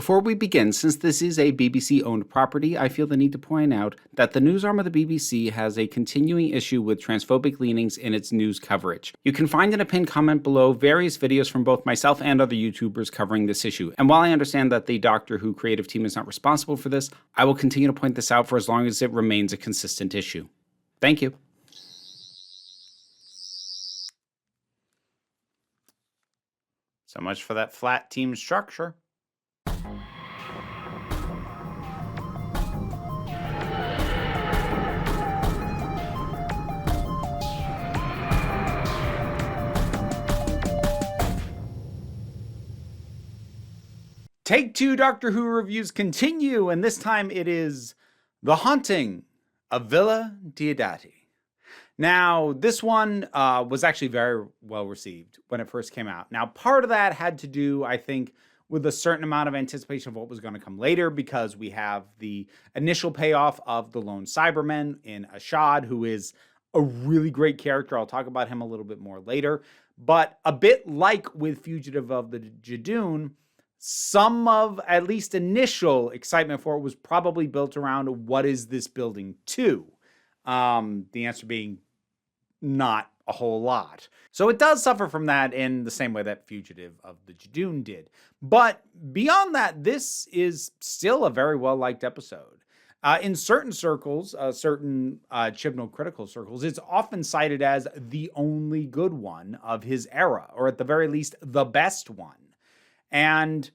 Before we begin, since this is a BBC-owned property, I feel the need to point out that the news arm of the BBC has a continuing issue with transphobic leanings in its news coverage. You can find in a pinned comment below various videos from both myself and other YouTubers covering this issue. And while I understand that the Doctor Who creative team is not responsible for this, I will continue to point this out for as long as it remains a consistent issue. Thank you. So much for that flat team structure. Take Two Doctor Who reviews continue, and this time it is The Haunting of Villa Diodati. Now, this one was actually very well received when it first came out. Now, part of that had to do, I think, with a certain amount of anticipation of what was going to come later, because we have the initial payoff of the Lone Cyberman in Ashad, who is a really great character. I'll talk about him a little bit more later. But a bit like with Fugitive of the Jadoon, some of at least initial excitement for it was probably built around what is this building to? The answer being not a whole lot. So it does suffer from that in the same way that Fugitive of the Jadoon did. But beyond that, this is still a very well-liked episode. In certain circles, certain Chibnall critical circles, it's often cited as the only good one of his era, or at the very least, the best one. And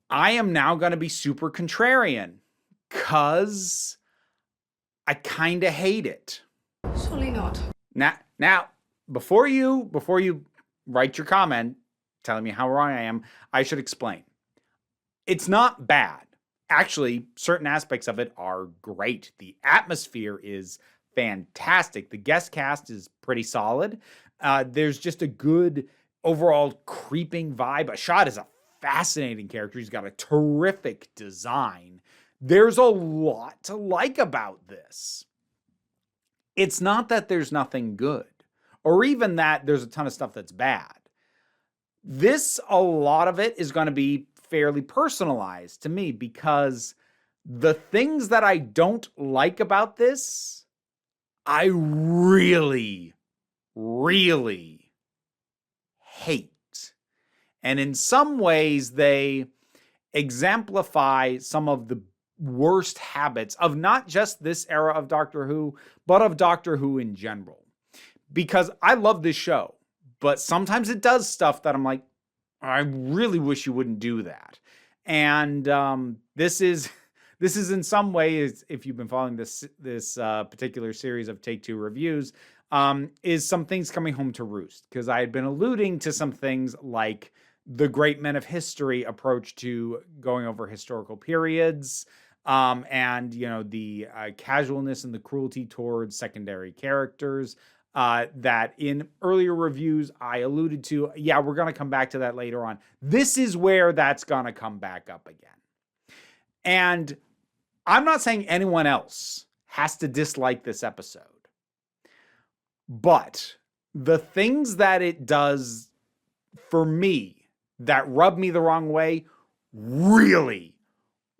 I am now going to be super contrarian, because I kind of hate it. Surely not. Now, before you write your comment telling me how wrong I am, I should explain. It's not bad. Actually, certain aspects of it are great. The atmosphere is fantastic. The guest cast is pretty solid. There's just a good overall creeping vibe. Ashad is a fascinating character. He's got a terrific design. There's a lot to like about this. It's not that there's nothing good, or even that there's a ton of stuff that's bad. A lot of it is going to be fairly personalized to me, because the things that I don't like about this, I really, really hate. And in some ways, they exemplify some of the worst habits of not just this era of Doctor Who, but of Doctor Who in general. Because I love this show, but sometimes it does stuff that I'm like, I really wish you wouldn't do that. And this is in some ways, if you've been following this particular series of Take Two reviews, is some things coming home to roost. Because I had been alluding to some things like the great men of history approach to going over historical periods, and the casualness and the cruelty towards secondary characters, that in earlier reviews I alluded to. Yeah, we're going to come back to that later on. This is where that's going to come back up again. And I'm not saying anyone else has to dislike this episode, but the things that it does for me that rub me the wrong way really,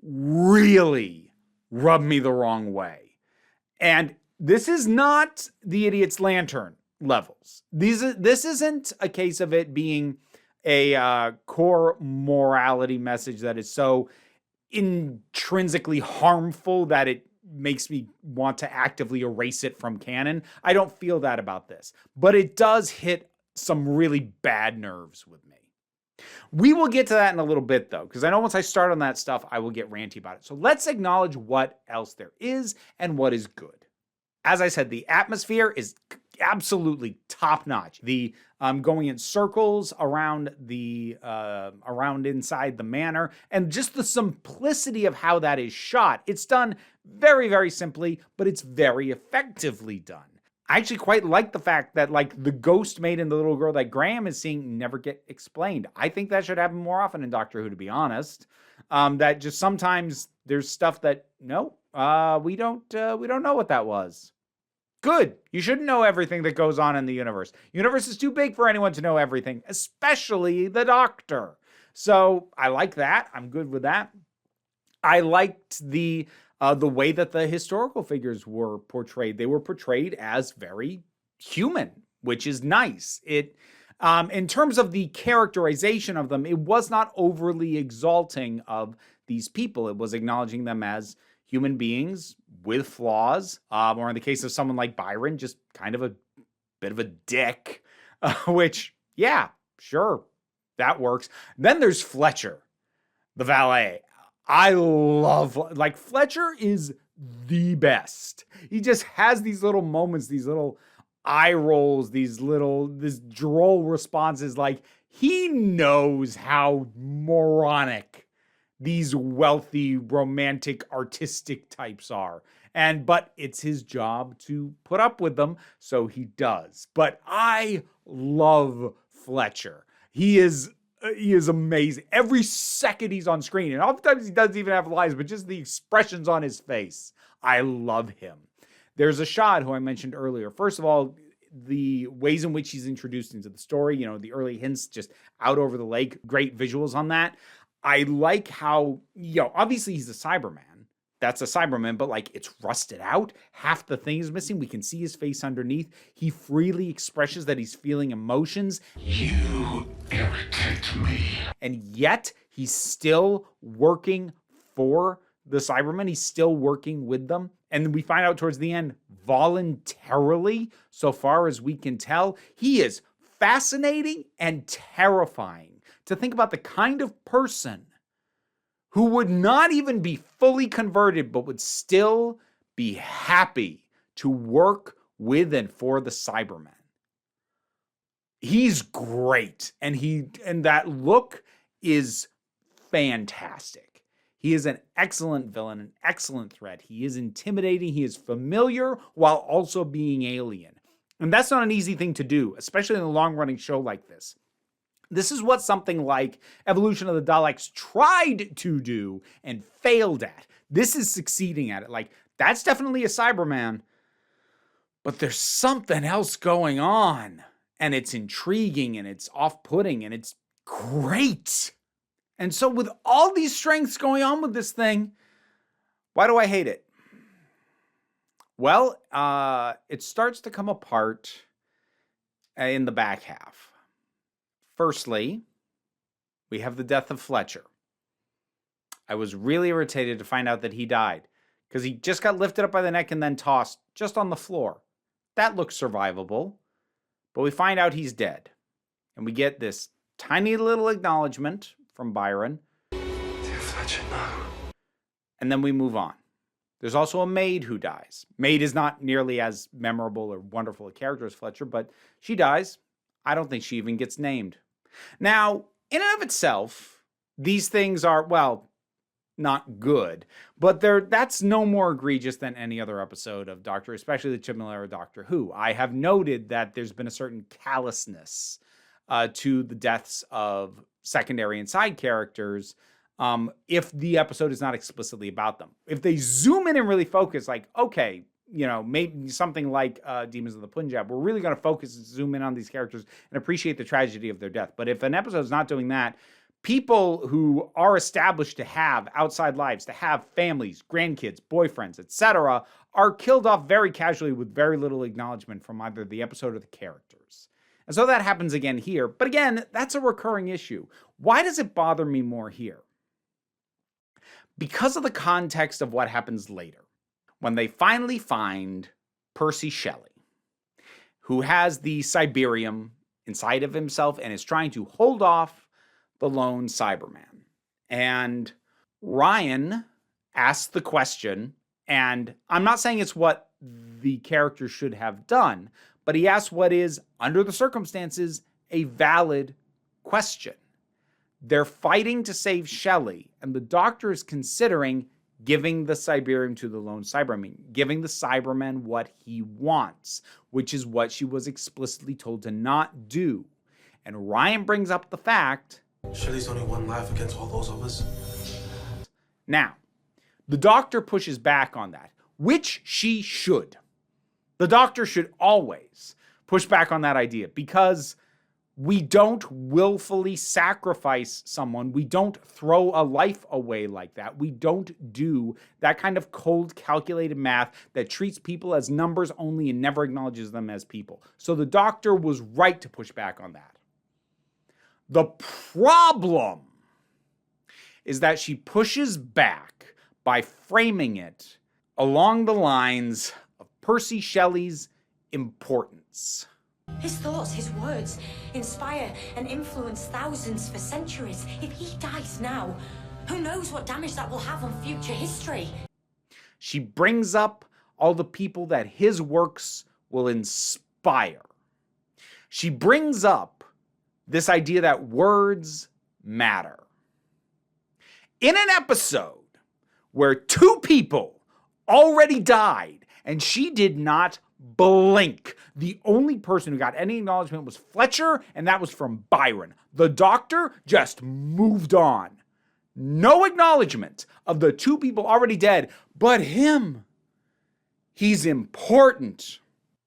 really rub me the wrong way. And this is not the Idiot's Lantern levels. This isn't a case of it being a core morality message that is so intrinsically harmful that it makes me want to actively erase it from canon. I don't feel that about this. But it does hit some really bad nerves with me. We will get to that in a little bit, though, because I know once I start on that stuff, I will get ranty about it. So let's acknowledge what else there is and what is good. As I said, the atmosphere is absolutely top-notch. The going in circles around inside the manor, and just the simplicity of how that is shot. It's done very, very simply, but it's very effectively done. I actually quite like the fact that, like, the ghost maiden, the little girl that Graham is seeing, never get explained. I think that should happen more often in Doctor Who, to be honest. That just sometimes there's stuff that, no, we don't know what that was. Good. You shouldn't know everything that goes on in the universe. The universe is too big for anyone to know everything, especially the Doctor. So I like that. I'm good with that. I liked the way that the historical figures were portrayed. They were portrayed as very human, which is nice. It, in terms of the characterization of them, it was not overly exalting of these people. It was acknowledging them as human beings with flaws, or in the case of someone like Byron, just kind of a bit of a dick, which, yeah, sure, that works. Then there's Fletcher, the valet. I love, like, Fletcher is the best. He just has these little moments, these little eye rolls, this droll responses. Like, he knows how moronic these wealthy, romantic, artistic types are. But it's his job to put up with them, so he does. But I love Fletcher. He is amazing. Every second he's on screen, and oftentimes he doesn't even have lines, but just the expressions on his face. I love him. There's Ashad, who I mentioned earlier. First of all, the ways in which he's introduced into the story, the early hints just out over the lake, great visuals on that. I like how, obviously he's a Cyberman. That's a Cyberman, but like it's rusted out. Half the thing is missing. We can see his face underneath. He freely expresses that he's feeling emotions. You irritate me. And yet he's still working for the Cybermen. He's still working with them. And we find out towards the end, voluntarily, so far as we can tell, he is fascinating and terrifying. To think about the kind of person who would not even be fully converted, but would still be happy to work with and for the Cybermen. He's great, and that look is fantastic. He is an excellent villain, an excellent threat. He is intimidating. He is familiar while also being alien. And that's not an easy thing to do, especially in a long-running show like this. This is what something like Evolution of the Daleks tried to do and failed at. This is succeeding at it. Like, that's definitely a Cyberman, but there's something else going on, and it's intriguing, and it's off-putting, and it's great. And so with all these strengths going on with this thing, why do I hate it? Well, it starts to come apart in the back half. Firstly, we have the death of Fletcher. I was really irritated to find out that he died because he just got lifted up by the neck and then tossed just on the floor. That looks survivable, but we find out he's dead. And we get this tiny little acknowledgement from Byron. Dear Fletcher, no. And then we move on. There's also a maid who dies. Maid is not nearly as memorable or wonderful a character as Fletcher, but she dies. I don't think she even gets named. Now, in and of itself, these things are, well, not good, but that's no more egregious than any other episode of Doctor, especially the Chibnall era Doctor Who. I have noted that there's been a certain callousness to the deaths of secondary and side characters if the episode is not explicitly about them. If they zoom in and really focus, like, okay, maybe something like Demons of the Punjab, we're really going to focus and zoom in on these characters and appreciate the tragedy of their death. But if an episode is not doing that, people who are established to have outside lives, to have families, grandkids, boyfriends, etc., are killed off very casually with very little acknowledgement from either the episode or the characters. And so that happens again here. But again, that's a recurring issue. Why does it bother me more here? Because of the context of what happens later. When they finally find Percy Shelley, who has the Cyberium inside of himself and is trying to hold off the lone Cyberman. And Ryan asks the question, and I'm not saying it's what the character should have done, but he asks what is, under the circumstances, a valid question. They're fighting to save Shelley, and the Doctor is considering giving the Cyberium to the lone Cyberman, giving the Cyberman what he wants, which is what she was explicitly told to not do. And Ryan brings up the fact, Shelley's only one life against all those of us. Now, the Doctor pushes back on that, which she should. The Doctor should always push back on that idea, because We don't willfully sacrifice someone. We don't throw a life away like that. We don't do that kind of cold, calculated math that treats people as numbers only and never acknowledges them as people. So the doctor was right to push back on that. The problem is that she pushes back by framing it along the lines of Percy Shelley's importance. His thoughts, his words, inspire and influence thousands for centuries. If he dies now, who knows what damage that will have on future history? She brings up all the people that his works will inspire. She brings up this idea that words matter. In an episode where 2 people already died and she did not blink, the only person who got any acknowledgement was Fletcher, and that was from Byron. The doctor just moved on. No acknowledgement of the 2 people already dead, but him. He's important.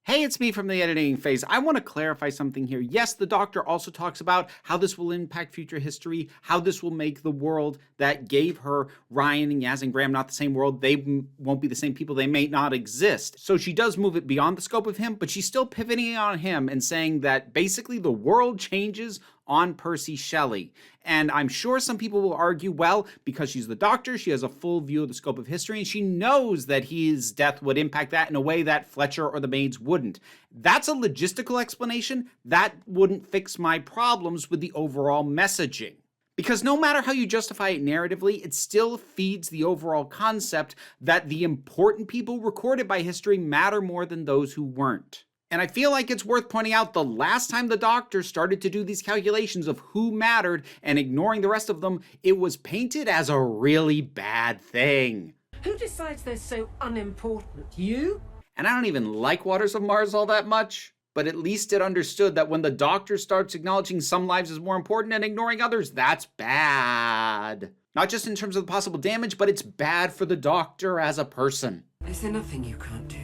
Hey, it's me from the editing phase. I want to clarify something here. Yes, the doctor also talks about how this will impact future history, how this will make the world that gave her Ryan and Yaz and Graham not the same world. They won't be the same people. They may not exist. So she does move it beyond the scope of him, but she's still pivoting on him and saying that basically the world changes on Percy Shelley. And I'm sure some people will argue, well, because she's the doctor, she has a full view of the scope of history, and she knows that his death would impact that in a way that Fletcher or the maids wouldn't. That's a logistical explanation. That wouldn't fix my problems with the overall messaging. Because no matter how you justify it narratively, it still feeds the overall concept that the important people recorded by history matter more than those who weren't. And I feel like it's worth pointing out the last time the doctor started to do these calculations of who mattered and ignoring the rest of them, it was painted as a really bad thing. Who decides they're so unimportant? You? And I don't even like Waters of Mars all that much, but at least it understood that when the doctor starts acknowledging some lives as more important and ignoring others, that's bad. Not just in terms of the possible damage, but it's bad for the doctor as a person. Is there nothing you can't do?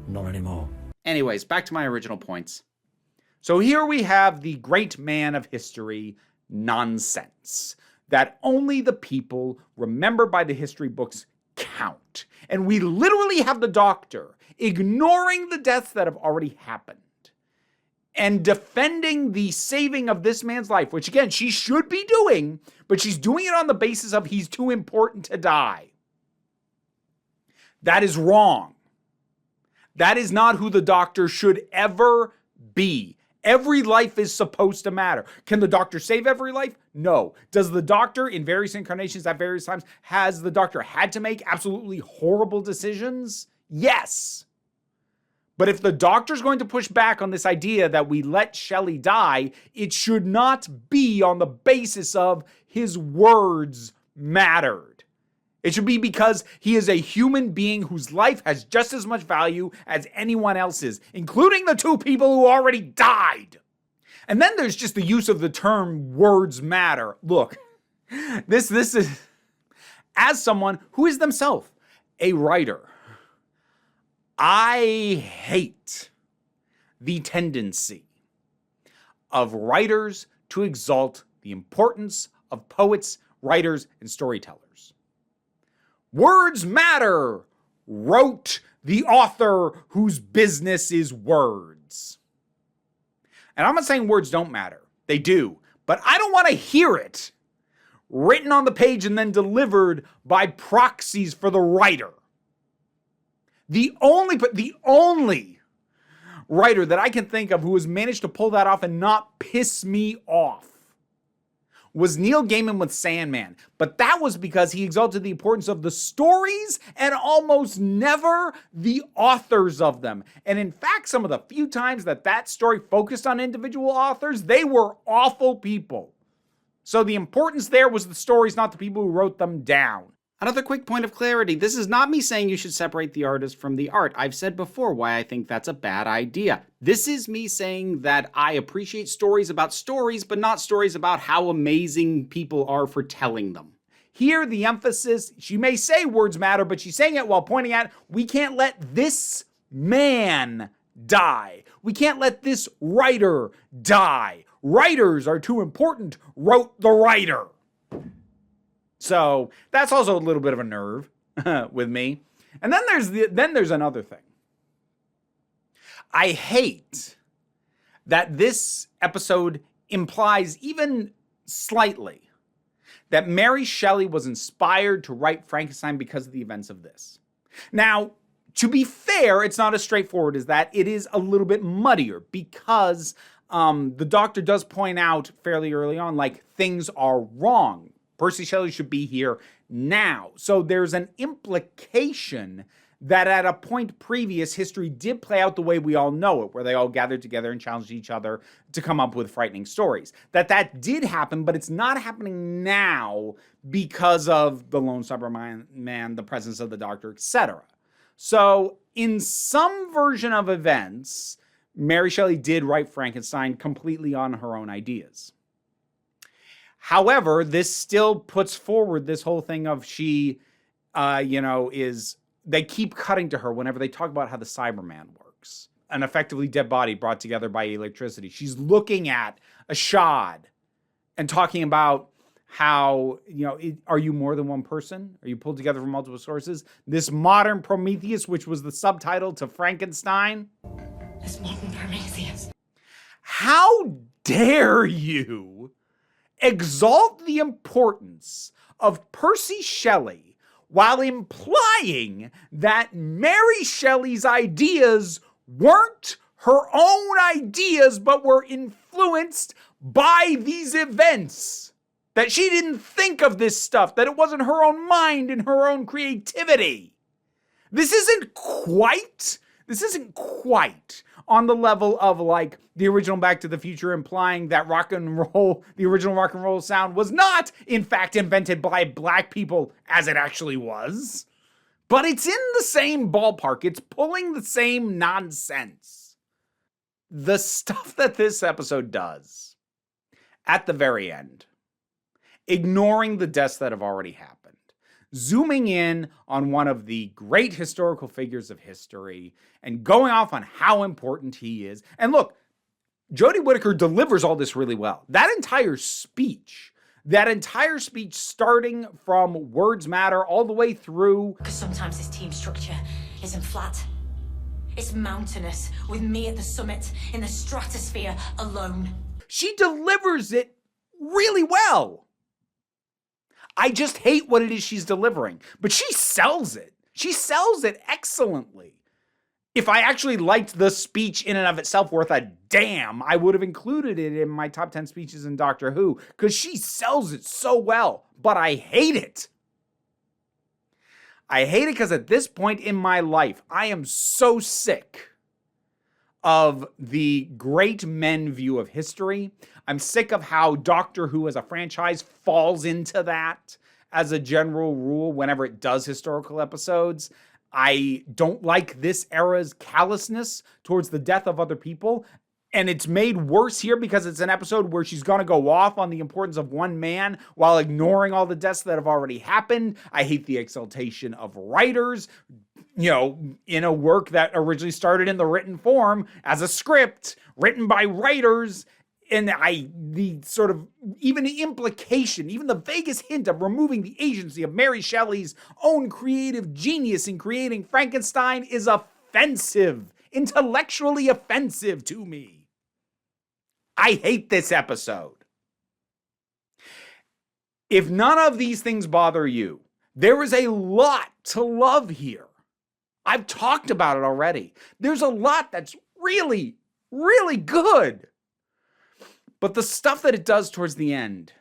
Not anymore. Anyways, back to my original points. So here we have the great man of history nonsense, that only the people remembered by the history books count. And we literally have the doctor ignoring the deaths that have already happened and defending the saving of this man's life, which again, she should be doing, but she's doing it on the basis of he's too important to die. That is wrong. That is not who the doctor should ever be. Every life is supposed to matter. Can the doctor save every life? No. Does the doctor, in various incarnations at various times, has the doctor had to make absolutely horrible decisions? Yes. But if the doctor's going to push back on this idea that we let Shelley die, it should not be on the basis of his words mattered. It should be because he is a human being whose life has just as much value as anyone else's, including the 2 people who already died. And then there's just the use of the term words matter. Look, this is, as someone who is themselves a writer, I hate the tendency of writers to exalt the importance of poets, writers, and storytellers. Words matter, wrote the author whose business is words. And I'm not saying words don't matter. They do. But I don't want to hear it written on the page and then delivered by proxies for the writer. The only writer that I can think of who has managed to pull that off and not piss me off was Neil Gaiman with Sandman. But that was because he exalted the importance of the stories and almost never the authors of them. And in fact, some of the few times that story focused on individual authors, they were awful people. So the importance there was the stories, not the people who wrote them down. Another quick point of clarity. This is not me saying you should separate the artist from the art. I've said before why I think that's a bad idea. This is me saying that I appreciate stories about stories, but not stories about how amazing people are for telling them. Here, the emphasis, she may say words matter, but she's saying it while pointing at, we can't let this man die. We can't let this writer die. Writers are too important, wrote the writer. So that's also a little bit of a nerve with me. And then there's another thing. I hate that this episode implies even slightly that Mary Shelley was inspired to write Frankenstein because of the events of this. Now, to be fair, it's not as straightforward as that. It is a little bit muddier because the doctor does point out fairly early on, like, things are wrong. Percy Shelley should be here now. So there's an implication that at a point previous, history did play out the way we all know it, where they all gathered together and challenged each other to come up with frightening stories. That did happen, but it's not happening now because of the Lone Cyberman, the presence of the Doctor, etc. So in some version of events, Mary Shelley did write Frankenstein completely on her own ideas. However, this still puts forward this whole thing of she, they keep cutting to her whenever they talk about how the Cyberman works. An effectively dead body brought together by electricity. She's looking at a shod and talking about how, are you more than one person? Are you pulled together from multiple sources? This modern Prometheus, which was the subtitle to Frankenstein. This modern Prometheus. How dare you exalt the importance of Percy Shelley while implying that Mary Shelley's ideas weren't her own ideas, but were influenced by these events. That she didn't think of this stuff, that it wasn't her own mind and her own creativity. This isn't quite on the level of like the original Back to the Future implying that rock and roll, the original rock and roll sound was not in fact invented by black people as it actually was. But it's in the same ballpark. It's pulling the same nonsense. The stuff that this episode does at the very end, ignoring the deaths that have already happened, zooming in on one of the great historical figures of history and going off on how important he is. And look, Jodie Whittaker delivers all this really well. That entire speech starting from words matter all the way through. Because sometimes this team structure isn't flat. It's mountainous, with me at the summit, in the stratosphere, alone. She delivers it really well. I just hate what it is she's delivering. But she sells it. She sells it excellently. If I actually liked the speech in and of itself worth a damn, I would have included it in my top 10 speeches in Doctor Who, because she sells it so well. But I hate it. I hate it because at this point in my life, I am so sick of the great men view of history. I'm sick of how Doctor Who as a franchise falls into that as a general rule whenever it does historical episodes. I don't like this era's callousness towards the death of other people. And it's made worse here because it's an episode where she's going to go off on the importance of one man while ignoring all the deaths that have already happened. I hate the exaltation of writers, in a work that originally started in the written form as a script written by writers. And the sort of, even the implication, even the vaguest hint of removing the agency of Mary Shelley's own creative genius in creating Frankenstein is offensive, intellectually offensive to me. I hate this episode. If none of these things bother you, there is a lot to love here. I've talked about it already. There's a lot that's really, really good. But the stuff that it does towards the end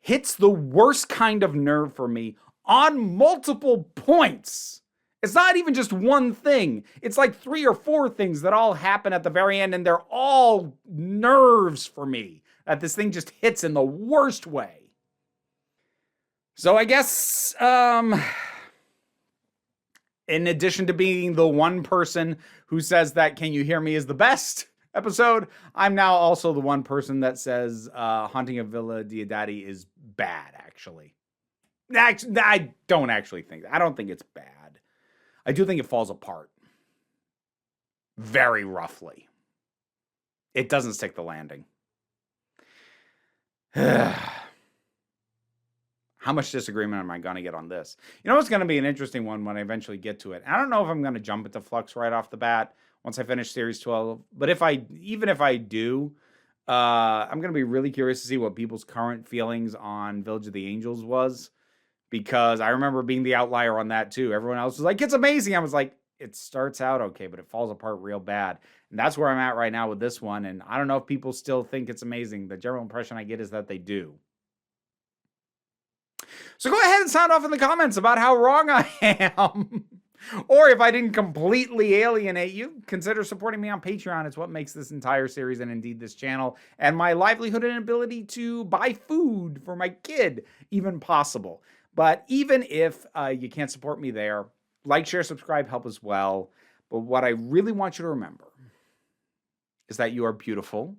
hits the worst kind of nerve for me on multiple points. It's not even just one thing. It's like 3 or 4 things that all happen at the very end, and they're all nerves for me. That this thing just hits in the worst way. So I guess, in addition to being the one person who says that Can You Hear Me is the best episode, I'm now also the one person that says Haunting of Villa Diodati is bad, actually. I don't actually think that. I don't think it's bad. I do think it falls apart very roughly. It doesn't stick the landing. How much disagreement am I going to get on this? You know, it's going to be an interesting one when I eventually get to it. I don't know if I'm going to jump into Flux right off the bat once I finish Series 12. But even if I do, I'm going to be really curious to see what people's current feelings on Village of the Angels was. Because I remember being the outlier on that too. Everyone else was like, it's amazing. I was like, it starts out okay, but it falls apart real bad. And that's where I'm at right now with this one. And I don't know if people still think it's amazing. The general impression I get is that they do. So go ahead and sound off in the comments about how wrong I am. Or if I didn't completely alienate you, consider supporting me on Patreon. It's what makes this entire series and indeed this channel and my livelihood and ability to buy food for my kid even possible. But even if you can't support me there, like, share, subscribe, help as well. But what I really want you to remember is that you are beautiful,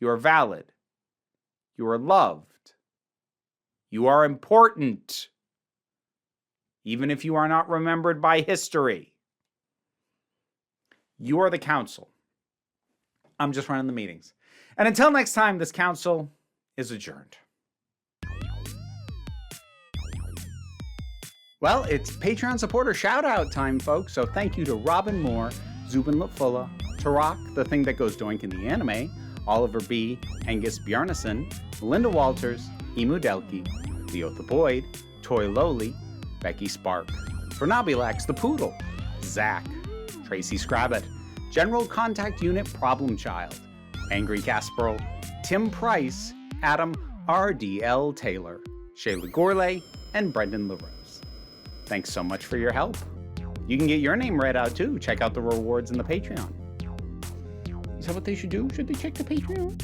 you are valid, you are loved, you are important, even if you are not remembered by history. You are the council. I'm just running the meetings. And until next time, this council is adjourned. Well, it's Patreon supporter shout-out time, folks. So thank you to Robin Moore, Zubin Lutfulla, Tarak, The Thing That Goes Doink in the Anime, Oliver B., Angus Bjarnason, Melinda Walters, Emu Delkey, Leotha Boyd, Toy Lowly, Becky Spark, Fernabilax the Poodle, Zach, Tracy Scrabbit, General Contact Unit Problem Child, Angry Casperl, Tim Price, Adam R.D.L. Taylor, Shayla Gourlay, and Brendan LaRose. Thanks so much for your help. You can get your name read out too. Check out the rewards in the Patreon. Is that what they should do? Should they check the Patreon?